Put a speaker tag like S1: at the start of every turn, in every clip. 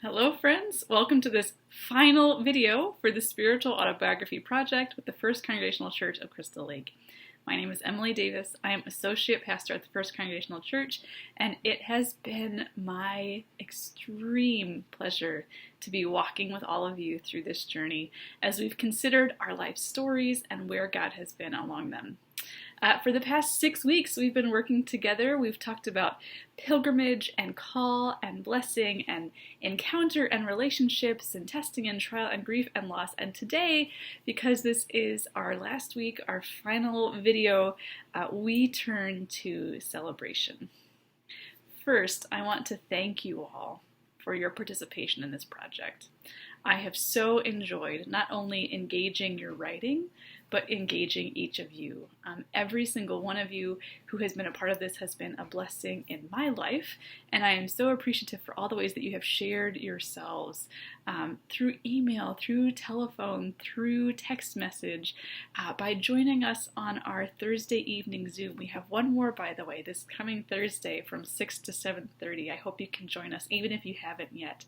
S1: Hello friends, welcome to this final video for the Spiritual Autobiography Project with the First Congregational Church of Crystal Lake. My name is Emily Davis. I am Associate Pastor at the First Congregational Church, and it has been my extreme pleasure to be walking with all of you through this journey as we've considered our life stories and where God has been along them. For the past 6 weeks, we've been working together. We've talked about pilgrimage and call and blessing and encounter and relationships and testing and trial and grief and loss. And today, because this is our last week, our final video, we turn to celebration. First, I want to thank you all for your participation in this project. I have so enjoyed not only engaging your writing, but engaging each of you. Every single one of you who has been a part of this has been a blessing in my life, and I am so appreciative for all the ways that you have shared yourselves through email, through telephone, through text message, by joining us on our Thursday evening Zoom. We have one more, by the way, this coming Thursday from 6 to 7:30. I hope you can join us, even if you haven't yet.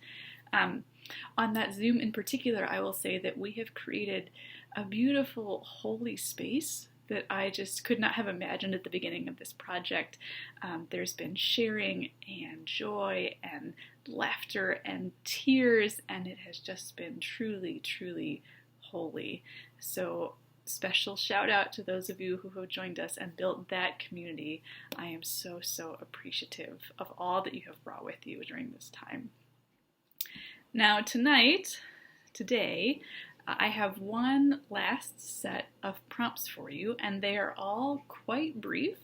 S1: On that Zoom in particular, I will say that we have created a beautiful, holy space that I just could not have imagined at the beginning of this project. There's been sharing and joy and laughter and tears, and it has just been truly, truly holy. So special shout out to those of you who have joined us and built that community. I am so, so appreciative of all that you have brought with you during this time. Now today, I have one last set of prompts for you, and they are all quite brief,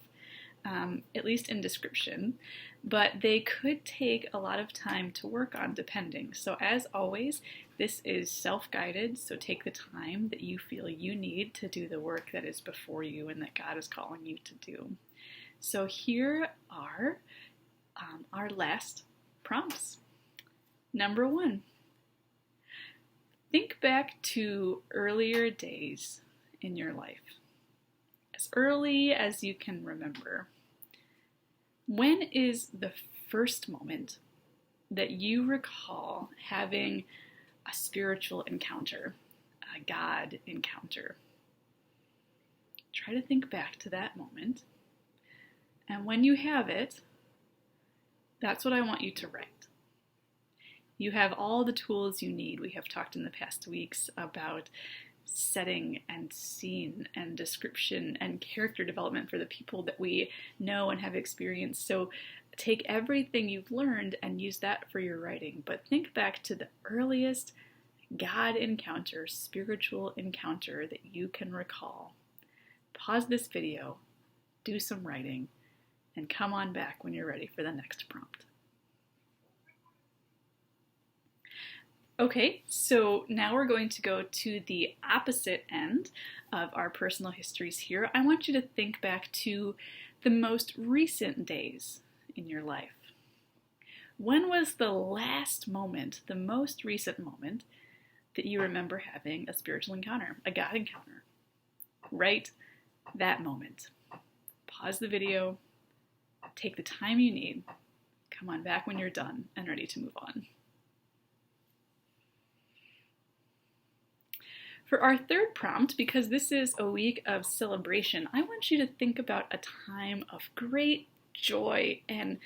S1: at least in description, but they could take a lot of time to work on depending. So as always, this is self-guided, so take the time that you feel you need to do the work that is before you and that God is calling you to do. So here are our last prompts. Number 1, think back to earlier days in your life, as early as you can remember. When is the first moment that you recall having a spiritual encounter, a God encounter? Try to think back to that moment, and when you have it, that's what I want you to write. You have all the tools you need. We have talked in the past weeks about setting and scene and description and character development for the people that we know and have experienced. So take everything you've learned and use that for your writing. But think back to the earliest God encounter, spiritual encounter that you can recall. Pause this video, do some writing, and come on back when you're ready for the next prompt. Okay, so now we're going to go to the opposite end of our personal histories here. I want you to think back to the most recent days in your life. When was the last moment, the most recent moment, that you remember having a spiritual encounter, a God encounter? Write that moment. Pause the video, take the time you need, come on back when you're done and ready to move on. For our third prompt, because this is a week of celebration, I want you to think about a time of great joy and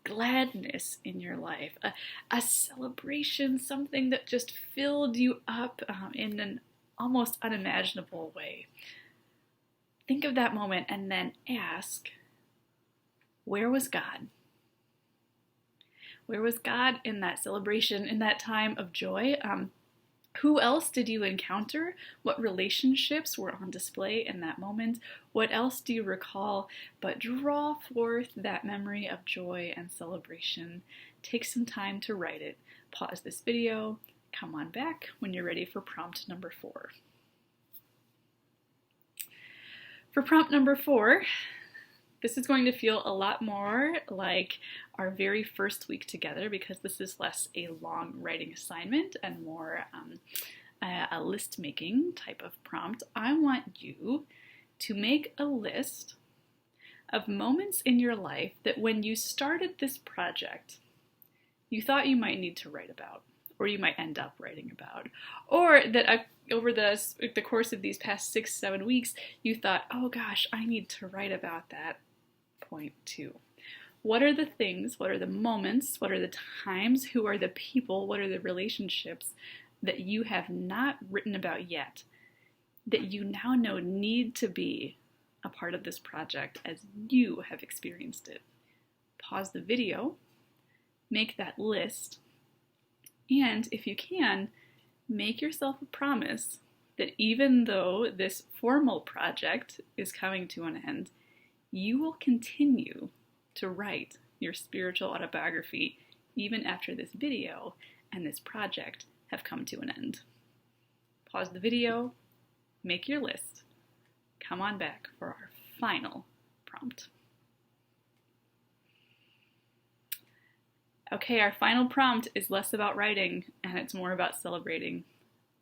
S1: gladness in your life, a celebration, something that just filled you up in an almost unimaginable way. Think of that moment and then ask, where was God? Where was God in that celebration, in that time of joy? Who else did you encounter? What relationships were on display in that moment? What else do you recall? But draw forth that memory of joy and celebration. Take some time to write it. Pause this video. Come on back when you're ready for prompt number 4. For prompt number 4, this is going to feel a lot more like our very first week together because this is less a long writing assignment and more a list-making type of prompt. I want you to make a list of moments in your life that when you started this project, you thought you might need to write about, or you might end up writing about, or that over the course of these past 6-7 weeks, you thought, oh gosh, I need to write about that point too. What are the things, what are the moments, what are the times, who are the people, what are the relationships that you have not written about yet, that you now know need to be a part of this project as you have experienced it? Pause the video, make that list, and if you can, make yourself a promise that even though this formal project is coming to an end, you will continue to write your spiritual autobiography even after this video and this project have come to an end. Pause the video, make your list, come on back for our final prompt. Okay, our final prompt is less about writing and it's more about celebrating.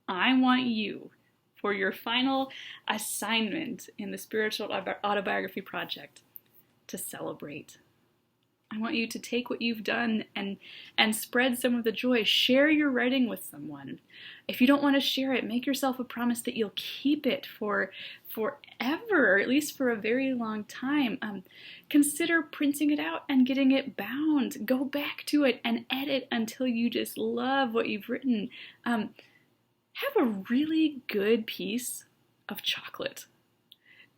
S1: I want you, for your final assignment in the Spiritual Autobiography Project, to celebrate. I want you to take what you've done and spread some of the joy. Share your writing with someone. If you don't want to share it, make yourself a promise that you'll keep it for forever, or at least for a very long time. Consider printing it out and getting it bound. Go back to it and edit until you just love what you've written. Have a really good piece of chocolate.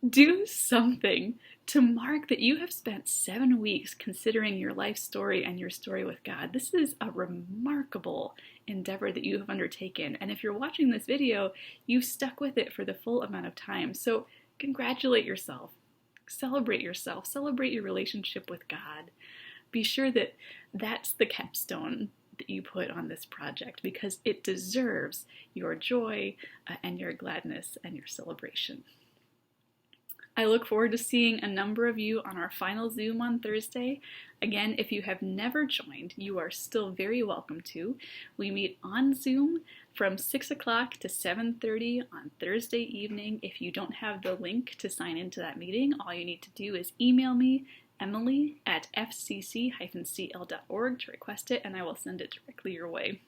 S1: Do something to mark that you have spent 7 weeks considering your life story and your story with God. This is a remarkable endeavor that you have undertaken. And if you're watching this video, you've stuck with it for the full amount of time. So congratulate yourself. Celebrate yourself. Celebrate your relationship with God. Be sure that that's the capstone that you put on this project, because it deserves your joy and your gladness and your celebration. I look forward to seeing a number of you on our final Zoom on Thursday. Again, if you have never joined, you are still very welcome to. We meet on Zoom from 6 o'clock to 7:30 on Thursday evening. If you don't have the link to sign into that meeting, all you need to do is email me, Emily at FCC-CL.org, to request it, and I will send it directly your way.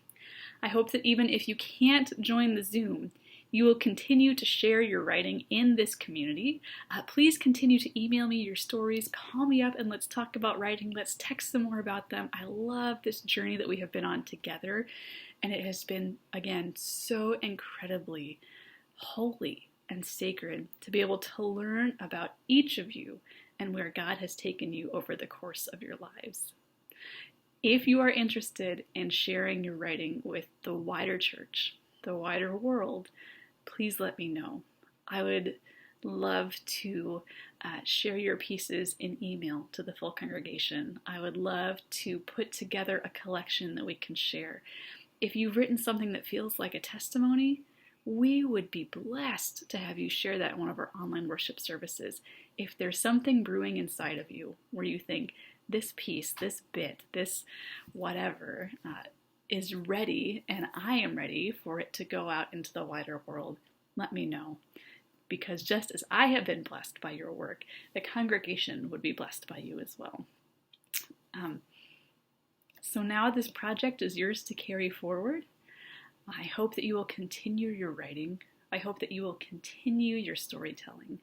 S1: I hope that even if you can't join the Zoom, you will continue to share your writing in this community. Please continue to email me your stories, call me up, and let's talk about writing. Let's text some more about them. I love this journey that we have been on together, and it has been, again, so incredibly holy and sacred to be able to learn about each of you and where God has taken you over the course of your lives. If you are interested in sharing your writing with the wider church, the wider world, please let me know. I would love to share your pieces in email to the full congregation. I would love to put together a collection that we can share. If you've written something that feels like a testimony, we would be blessed to have you share that in one of our online worship services. If there's something brewing inside of you where you think, this piece, this bit, this whatever, is ready, and I am ready for it to go out into the wider world, let me know. Because just as I have been blessed by your work, the congregation would be blessed by you as well. So now this project is yours to carry forward. I hope that you will continue your writing. I hope that you will continue your storytelling.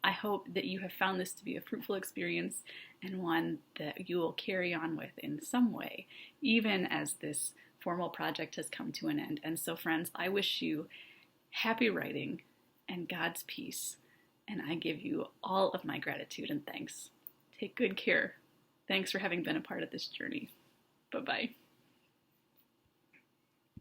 S1: I hope that you have found this to be a fruitful experience and one that you will carry on with in some way, even as this formal project has come to an end. And so, friends, I wish you happy writing and God's peace, and I give you all of my gratitude and thanks. Take good care. Thanks for having been a part of this journey. Bye-bye.